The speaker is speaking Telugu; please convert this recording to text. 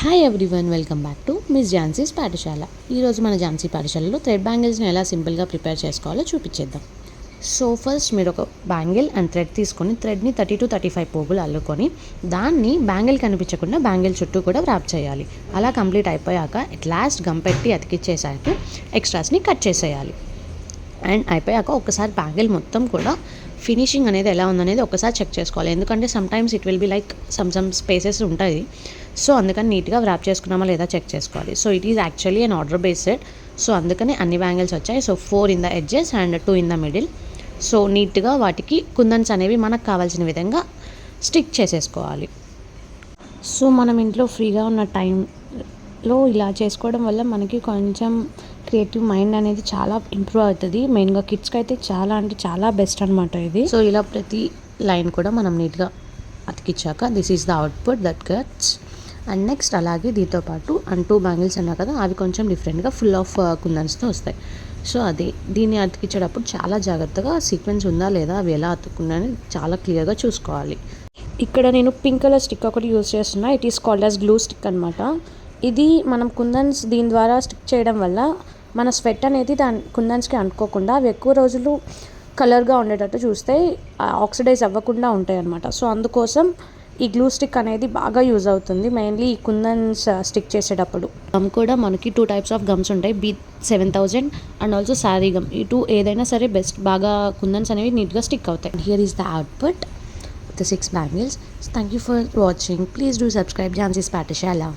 Hi everyone, welcome back to miss Jhansi's పాఠశాల. ఈరోజు మన ఝాన్సీ పాఠశాలలో థ్రెడ్ బ్యాంగిల్స్ని ఎలా సింపుల్గా ప్రిపేర్ చేసుకోవాలో చూపించేద్దాం. సో ఫస్ట్ మీరు ఒక బ్యాంగిల్ అండ్ థ్రెడ్ తీసుకొని థ్రెడ్ని 30 to 35 పోగులు అల్లుకొని దాన్ని బ్యాంగిల్ కనిపించకుండా బ్యాంగిల్ చుట్టూ కూడా వ్రాప్ చేయాలి. అలా కంప్లీట్ అయిపోయాక ఎట్ లాస్ట్ గమ్ పెట్టి అతికిచ్చేసాక ఎక్స్ట్రాస్ని కట్ చేసేయాలి. అండ్ అయిపోయాక ఒకసారి బ్యాంగిల్ మొత్తం కూడా ఫినిషింగ్ అనేది ఎలా ఉందనేది ఒకసారి చెక్ చేసుకోవాలి. ఎందుకంటే sometimes it will be like some spaces ఉంటాయి. సో అందుకని నీట్గా వ్రాప్ చేసుకున్నామా లేదా చెక్ చేసుకోవాలి. So it is actually an order based. So అందుకని అన్ని బ్యాంగిల్స్ వచ్చాయి. So 4 in the edges and 2 in the middle. So నీట్గా వాటికి కుందన్స్ అనేవి మనకు కావాల్సిన విధంగా స్టిక్ చేసేసుకోవాలి. సో మనం ఇంట్లో ఫ్రీగా ఉన్న టైంలో ఇలా చేసుకోవడం వల్ల మనకి కొంచెం క్రియేటివ్ మైండ్ అనేది చాలా ఇంప్రూవ్ అవుతుంది. మెయిన్గా కిడ్స్కి అయితే చాలా అంటే చాలా బెస్ట్ అనమాట ఇది. సో ఇలా ప్రతి లైన్ కూడా మనం నీట్గా అతికిచ్చాక this is the output that gets. And next అలాగే దీంతో పాటు అండ్ 2 బ్యాంగిల్స్ అన్నా కదా, అవి కొంచెం డిఫరెంట్గా ఫుల్ ఆఫ్ కుందన్స్తో వస్తాయి. సో అది దీన్ని అతికించేటప్పుడు చాలా జాగ్రత్తగా సీక్వెన్స్ ఉందా లేదా, అవి ఎలా అతుక్కున్నాయని చాలా క్లియర్గా చూసుకోవాలి. ఇక్కడ నేను పింక్ కలర్ స్టిక్ ఒకటి యూజ్ చేస్తున్నా. It is called as glue stick అనమాట. ఇది మనం కుందన్స్ దీని ద్వారా స్టిక్ చేయడం వల్ల మన స్వెట్ అనేది దాని కుందన్స్కి అంటుకోకుండా అవి ఎక్కువ రోజులు కలర్గా ఉండేటట్టు చూస్తే ఆక్సిడైజ్ అవ్వకుండా ఉంటాయి అన్నమాట. సో అందుకోసం ఈ గ్లూ స్టిక్ అనేది బాగా యూజ్ అవుతుంది, మెయిన్లీ ఈ కుందన్స్ స్టిక్ చేసేటప్పుడు. గమ్ కూడా మనకి 2 types ఆఫ్ గమ్స్ ఉంటాయి, B7000 and also sorry gum. ఈ 2 ఏదైనా సరే బెస్ట్, బాగా కుందన్స్ అనేవి నీట్గా స్టిక్ అవుతాయి. Here is the output the 6 bangles. So thank you for watching. Please do subscribe Jhansi's Pathshala.